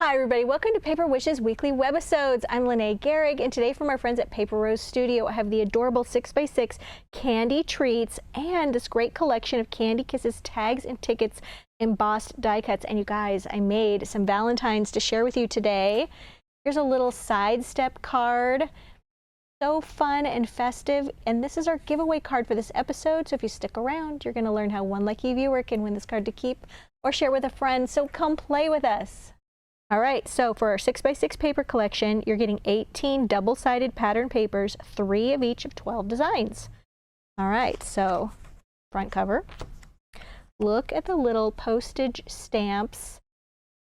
Hi everybody, welcome to Paper Wishes weekly webisodes. I'm Lene Gehrig, and today from our friends at Paper Rose Studio, I have the adorable 6x6 candy treats and this great collection of Candy Kisses tags and tickets embossed die cuts. And you guys, I made some Valentines to share with you today. Here's a little sidestep card. So fun and festive, and this is our giveaway card for this episode, so if you stick around, you're going to learn how one lucky viewer can win this card to keep or share with a friend, so come play with us. All right, so for our 6x6 paper collection, you're getting 18 double-sided pattern papers, 3 of each of 12 designs. All right, so front cover. Look at the little postage stamps.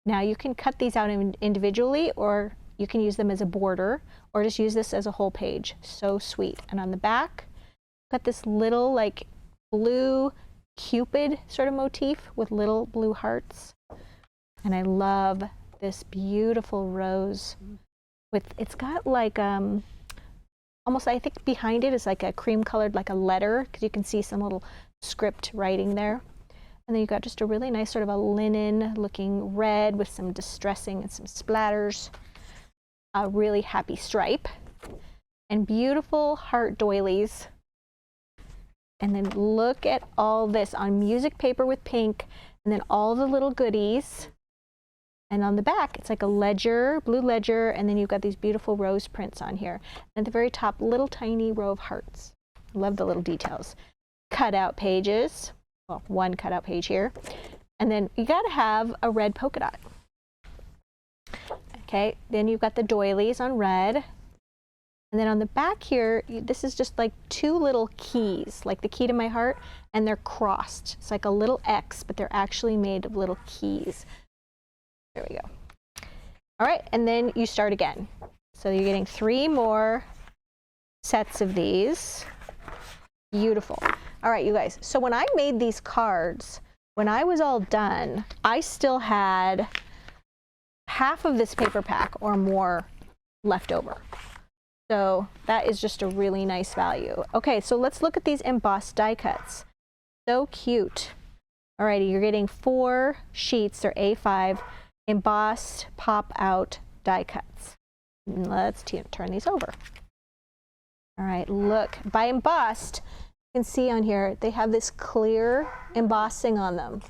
Now you can cut these out individually, or you can use them as a border, or just use this as a whole page. So sweet. And on the back, got this little like blue Cupid sort of motif with little blue hearts. And I love this beautiful rose with, it's got like almost, I think behind it is like a cream colored, like a letter, because you can see some little script writing there. And then you've got just a really nice sort of a linen looking red with some distressing and some splatters. A really happy stripe and beautiful heart doilies. And then look at all this on music paper with pink, and then all the little goodies. And on the back, it's like a ledger, blue ledger, and then you've got these beautiful rose prints on here. And at the very top, little tiny row of hearts. Love the little details. Cutout pages, well, one cutout page here. And then you gotta have a red polka dot. Okay, then you've got the doilies on red. And then on the back here, this is just like 2 little keys, like the key to my heart, and they're crossed. It's like a little X, but they're actually made of little keys. There we go. All right, and then you start again. So you're getting 3 more sets of these. Beautiful. All right, you guys, so when I made these cards, when I was all done, I still had half of this paper pack or more left over. So that is just a really nice value. Okay, so let's look at these embossed die cuts. So cute. Alrighty, you're getting 4 sheets, they're A5, embossed pop out die cuts. Let's turn these over. All right, look, by embossed, you can see on here, they have this clear embossing on them.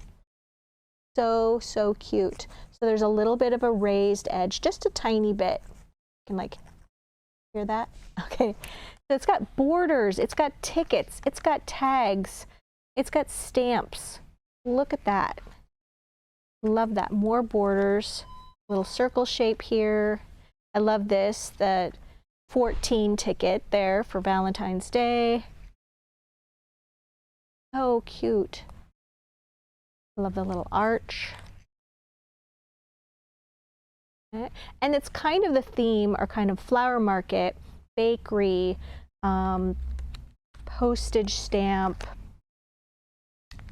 So, so cute. So there's a little bit of a raised edge, just a tiny bit. You can like hear that? Okay. So it's got borders, it's got tickets, it's got tags, it's got stamps. Look at that. Love that. More borders, little circle shape here. I love this, the 14 ticket there for Valentine's Day. So cute. Love the little arch. And it's kind of the theme, or kind of flower market, bakery, postage stamp.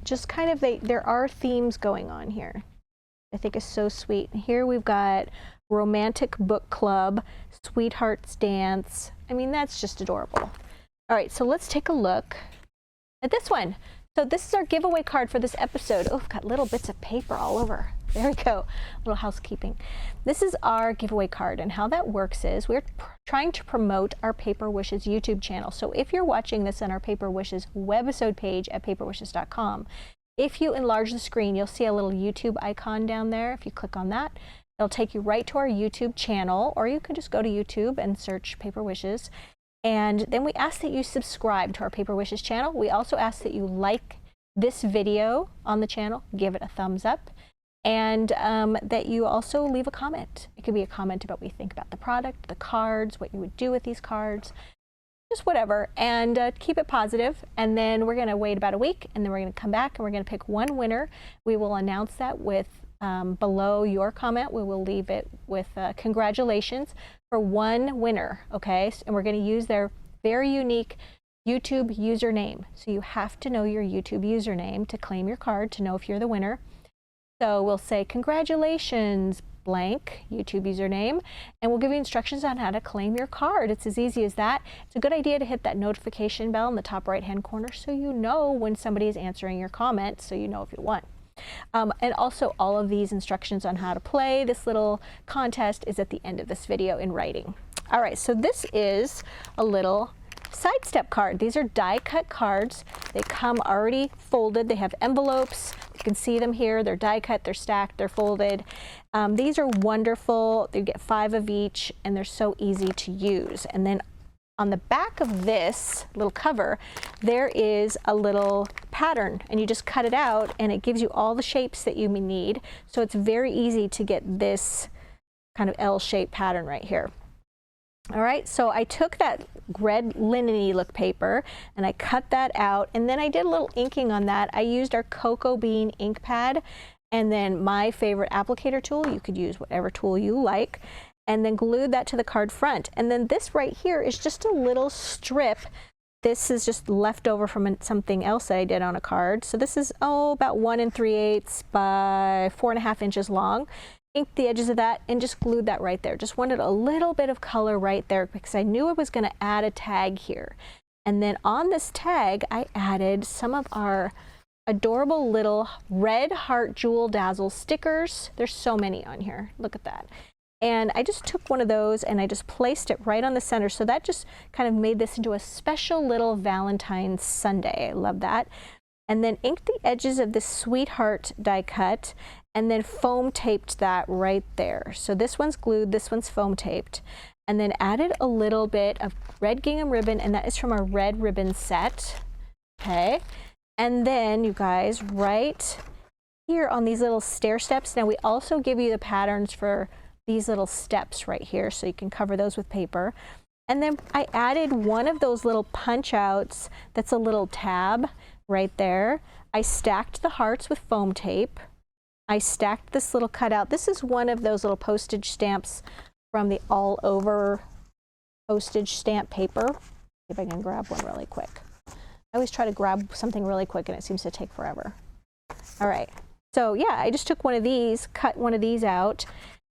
Just kind of, there are themes going on here. I think is so sweet. Here we've got romantic book club, sweethearts dance. I mean, that's just adorable. All right, so let's take a look at this one. So this is our giveaway card for this episode. Oh, I've got little bits of paper all over. There we go, a little housekeeping. This is our giveaway card, and how that works is we're trying to promote our Paper Wishes YouTube channel. So if you're watching this on our Paper Wishes webisode page at paperwishes.com, if you enlarge the screen, you'll see a little YouTube icon down there. If you click on that, it'll take you right to our YouTube channel, or you can just go to YouTube and search Paper Wishes. And then we ask that you subscribe to our Paper Wishes channel. We also ask that you like this video on the channel, give it a thumbs up, and that you also leave a comment. It could be a comment about what you think about the product, the cards, what you would do with these cards, just whatever, and keep it positive. And then we're gonna wait about a week, and then we're gonna come back and we're gonna pick one winner. We will announce that with below your comment. We will leave it with congratulations for one winner, okay? And we're gonna use their very unique YouTube username. So you have to know your YouTube username to claim your card, to know if you're the winner. So we'll say congratulations, blank YouTube username, and we'll give you instructions on how to claim your card. It's as easy as that. It's a good idea to hit that notification bell in the top right hand corner so you know when somebody is answering your comment, so you know if you won. And also all of these instructions on how to play this little contest is at the end of this video in writing. All right, so this is a little sidestep card. These are die cut cards. They come already folded. They have envelopes. You can see them here. They're die cut, they're stacked, they're folded. These are wonderful. You get 5 of each and they're so easy to use. And then on the back of this little cover, there is a little pattern and you just cut it out and it gives you all the shapes that you need. So it's very easy to get this kind of L-shaped pattern right here. All right, so I took that red linen-y look paper and I cut that out and then I did a little inking on that. I used our cocoa bean ink pad and then my favorite applicator tool. You could use whatever tool you like, and then glued that to the card front. And then this right here is just a little strip. This is just left over from something else that I did on a card. So this is, about 1 3/8 by 4.5 inches long. Inked the edges of that and just glued that right there. Just wanted a little bit of color right there because I knew I was going to add a tag here. And then on this tag, I added some of our adorable little red heart jewel dazzle stickers. There's so many on here. Look at that. And I just took one of those and I just placed it right on the center. So that just kind of made this into a special little Valentine's Sunday. I love that. And then inked the edges of this sweetheart die cut and then foam taped that right there. So this one's glued, this one's foam taped. And then added a little bit of red gingham ribbon, and that is from our red ribbon set. Okay. And then you guys, right here on these little stair steps, now we also give you the patterns for these little steps right here, so you can cover those with paper. And then I added one of those little punch outs that's a little tab right there. I stacked the hearts with foam tape. I stacked this little cutout. This is one of those little postage stamps from the all over postage stamp paper. See if I can grab one really quick. I always try to grab something really quick and it seems to take forever. All right, so yeah, I just took one of these, cut one of these out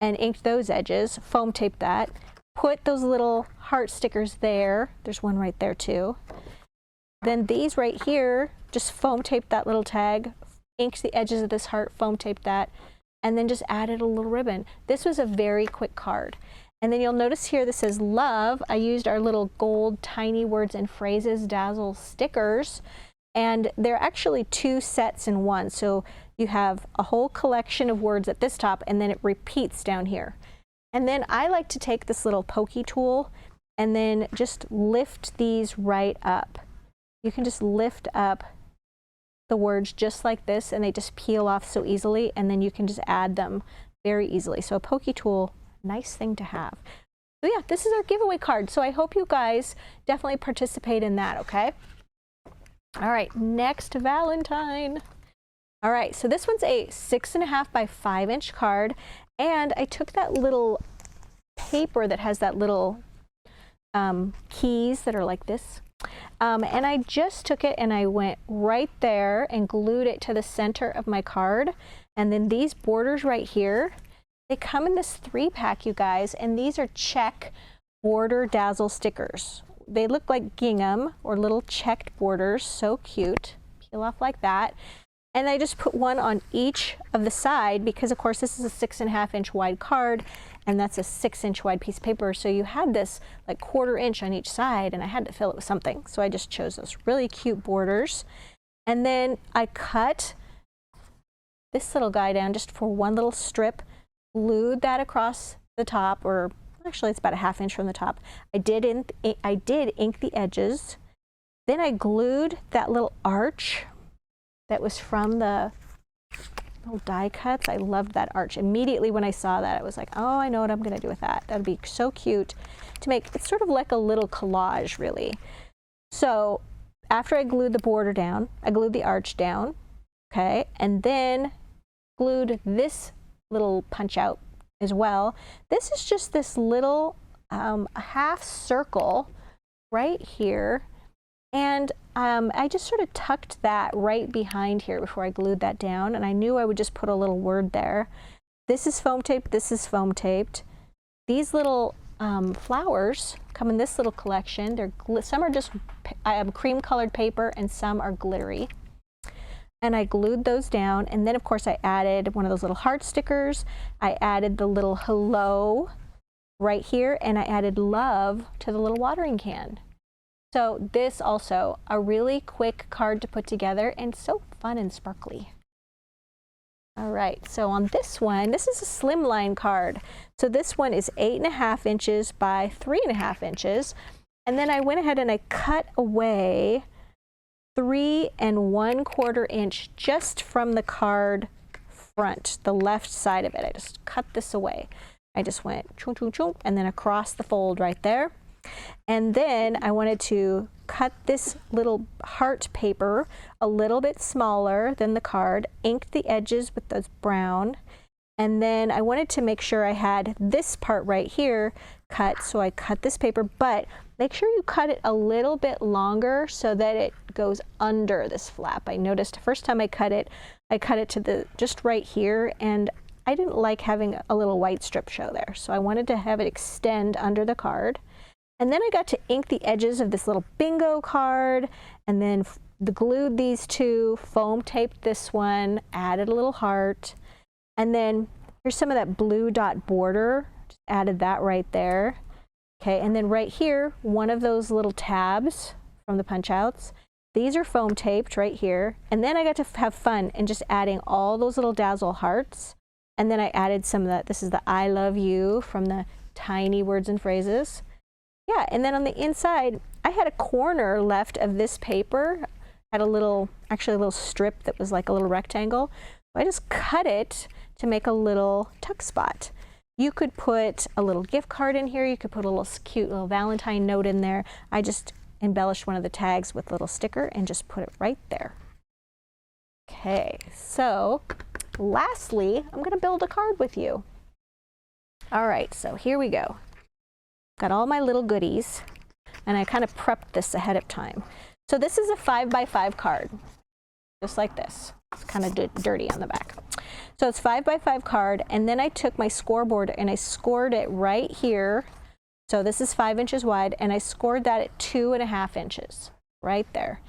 and inked those edges, foam taped that, put those little heart stickers there. There's one right there too. Then these right here, just foam taped that little tag, inked the edges of this heart, foam taped that, and then just added a little ribbon. This was a very quick card. And then you'll notice here this says love. I used our little gold tiny words and phrases dazzle stickers. And they're actually 2 sets in one. So you have a whole collection of words at this top and then it repeats down here. And then I like to take this little pokey tool and then just lift these right up. You can just lift up the words just like this and they just peel off so easily, and then you can just add them very easily. So a pokey tool, nice thing to have. So yeah, this is our giveaway card. So I hope you guys definitely participate in that, okay? All right, next Valentine. All right, so this one's a 6.5 by 5 inch card, and I took that little paper that has that little keys that are like this, and I just took it and I went right there and glued it to the center of my card. And then these borders right here, they come in this 3-pack, you guys, and these are check border dazzle stickers. They look like gingham or little checked borders, so cute. Peel off like that. And I just put one on each of the side because of course this is a 6.5 inch wide card and that's a 6 inch wide piece of paper. So you had this like 1/4 inch on each side and I had to fill it with something. So I just chose those really cute borders. And then I cut this little guy down just for one little strip, glued that across the top, or actually it's about a 1/2 inch from the top. I did ink the edges. Then I glued that little arch that was from the little die cuts. I loved that arch. Immediately when I saw that, I was like, oh, I know what I'm gonna do with that. That'd be so cute to make. It's sort of like a little collage, really. So after I glued the border down, I glued the arch down, okay? And then glued this little punch out as well. This is just this little half circle right here. And I just sort of tucked that right behind here before I glued that down, and I knew I would just put a little word there. This is foam taped, this is foam taped. These little flowers come in this little collection. Some are just cream colored paper and some are glittery. and I glued those down. And then of course I added one of those little heart stickers. I added the little hello right here, and I added love to the little watering can. So this also a really quick card to put together and so fun and sparkly. All right, so on this one, this is a slimline card. So this one is 8.5 inches by 3.5 inches. And then I went ahead and I cut away 3 1/4 inch just from the card front, the left side of it. I just cut this away. I just went chung, chung, chung, and then across the fold right there. And then I wanted to cut this little heart paper a little bit smaller than the card, inked the edges with those brown, and then I wanted to make sure I had this part right here cut, so I cut this paper, but make sure you cut it a little bit longer so that it goes under this flap. I noticed the first time I cut it to the just right here, and I didn't like having a little white strip show there, so I wanted to have it extend under the card. And then I got to ink the edges of this little bingo card, and then glued these two, foam taped this one, added a little heart, and then here's some of that blue dot border, just added that right there. Okay, and then right here, one of those little tabs from the punch outs. These are foam taped right here, and then I got to have fun and just adding all those little dazzle hearts. And then I added some of that. This is the I love you from the tiny words and phrases. Yeah, and then on the inside, I had a corner left of this paper. Had a little, actually a little strip that was like a little rectangle. So I just cut it to make a little tuck spot. You could put a little gift card in here. You could put a little cute little Valentine note in there. I just embellished one of the tags with a little sticker and just put it right there. Okay, so lastly, I'm going to build a card with you. All right, so here we go. Got all my little goodies, and I kind of prepped this ahead of time. So this is a 5x5 card, just like this. It's kind of dirty on the back. So it's 5x5 card, and then I took my scoreboard and I scored it right here. So this is 5 inches wide, and I scored that at 2.5 inches, right there.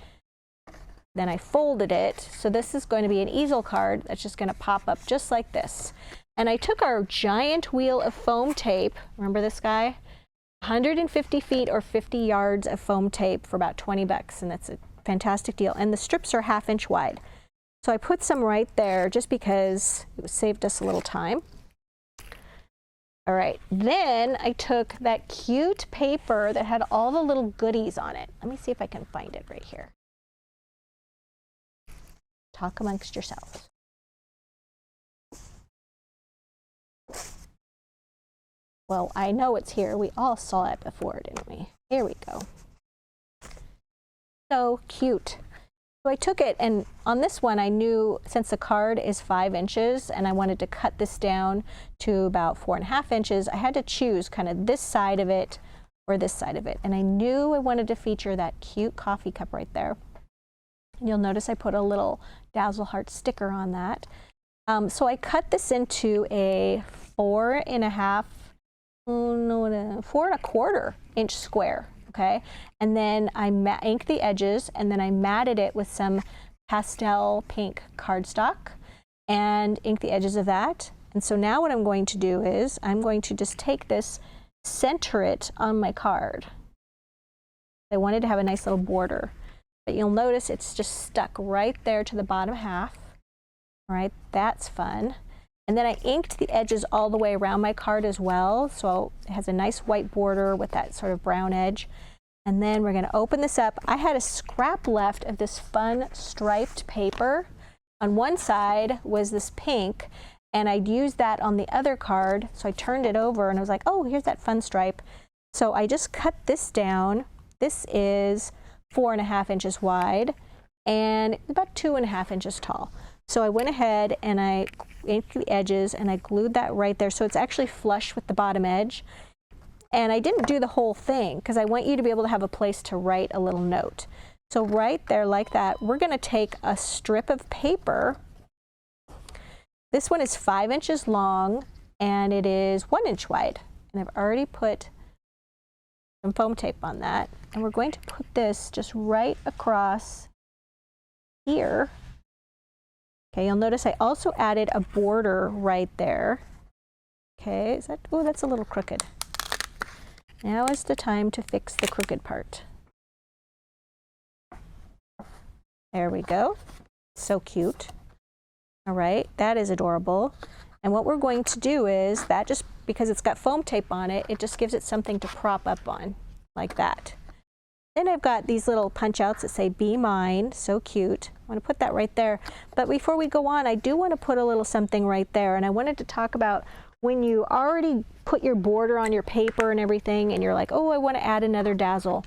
Then I folded it, so this is going to be an easel card that's just going to pop up just like this. And I took our giant wheel of foam tape, remember this guy? 150 feet or 50 yards of foam tape for about 20 bucks, and that's a fantastic deal. And the strips are 1/2 inch wide. So I put some right there just because it saved us a little time. All right, then I took that cute paper that had all the little goodies on it. Let me see if I can find it right here. Talk amongst yourselves. Well, I know it's here. We all saw it before, didn't we? Here we go. So cute. So I took it, and on this one I knew since the card is 5 inches and I wanted to cut this down to about 4.5 inches, I had to choose kind of this side of it or this side of it. And I knew I wanted to feature that cute coffee cup right there. And you'll notice I put a little Dazzle Heart sticker on that. So I cut this into a 4.25 inch square. Okay, and then I inked the edges, and then I matted it with some pastel pink cardstock and inked the edges of that. And so now what I'm going to do is I'm going to just take this, center it on my card. I wanted to have a nice little border, but you'll notice it's just stuck right there to the bottom half. All right, that's fun. And then I inked the edges all the way around my card as well, so it has a nice white border with that sort of brown edge. And then we're going to open this up. I had a scrap left of this fun striped paper. On one side was this pink, and I'd used that on the other card, so I turned it over and I was like, oh, here's that fun stripe. So I just cut this down. This is 4.5 inches wide and about 2.5 inches tall. So I went ahead and I inked the edges and I glued that right there so it's actually flush with the bottom edge. And I didn't do the whole thing because I want you to be able to have a place to write a little note. So right there like that, we're going to take a strip of paper. This one is 5 inches long and it is 1 inch wide. And I've already put some foam tape on that. And we're going to put this just right across here. Okay, you'll notice I also added a border right there. Okay, is that, oh, that's a little crooked. Now is the time to fix the crooked part. There we go. So cute. All right, that is adorable. And what we're going to do is that, just because it's got foam tape on it, it just gives it something to prop up on, like that. Then I've got these little punch outs that say "Be Mine," so cute. I want to put that right there. But before we go on, I do want to put a little something right there. And I wanted to talk about when you already put your border on your paper and everything, and you're like, oh, I want to add another dazzle,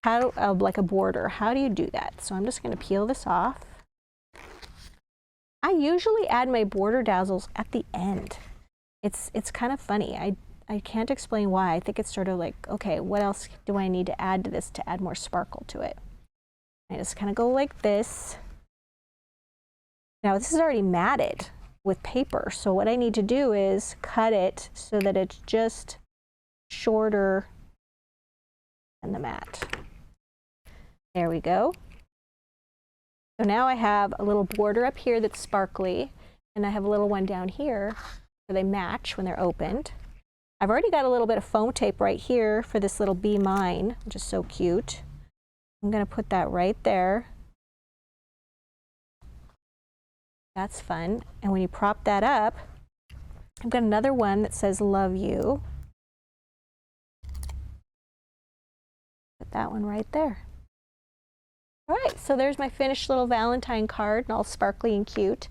like a border. How do you do that? So I'm just going to peel this off. I usually add my border dazzles at the end. It's kind of funny. I can't explain why. I think it's sort of like, okay, what else do I need to add to this to add more sparkle to it? I just kind of go like this. Now this is already matted with paper, so what I need to do is cut it so that it's just shorter than the mat. There we go. So now I have a little border up here that's sparkly, and I have a little one down here where they match when they're opened. I've already got a little bit of foam tape right here for this little "Be Mine," which is so cute. I'm going to put that right there. That's fun. And when you prop that up, I've got another one that says "Love You." Put that one right there. All right, so there's my finished little Valentine card, and all sparkly and cute.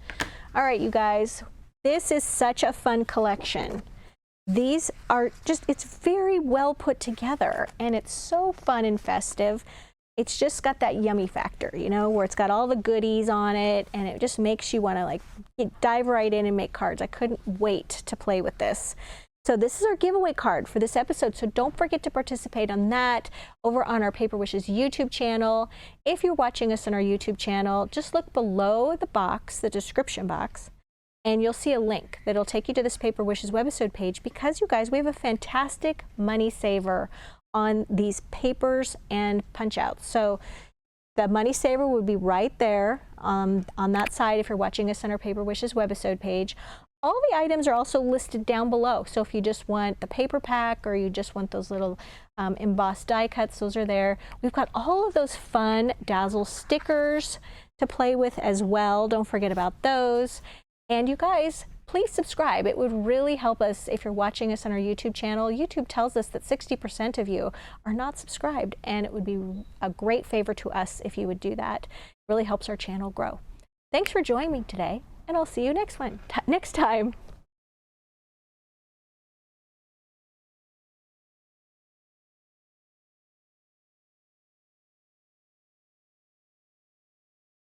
All right, you guys, this is such a fun collection. These are just, it's very well put together, and it's so fun and festive. It's just got that yummy factor, you know, where it's got all the goodies on it, and it just makes you want to like dive right in and make cards. I couldn't wait to play with this. So this is our giveaway card for this episode, so don't forget to participate on that over on our Paper Wishes YouTube channel. If you're watching us on our YouTube channel, just look below the box, the description box, and you'll see a link that'll take you to this Paper Wishes webisode page, because you guys, we have a fantastic money saver on these papers and punch outs. So the money saver would be right there on that side if you're watching us on our Paper Wishes webisode page. All the items are also listed down below. So if you just want the paper pack, or you just want those little embossed die cuts, those are there. We've got all of those fun dazzle stickers to play with as well. Don't forget about those. And you guys, please subscribe. It would really help us if you're watching us on our YouTube channel. YouTube tells us that 60% of you are not subscribed, and it would be a great favor to us if you would do that. It really helps our channel grow. Thanks for joining me today, and I'll see you next time.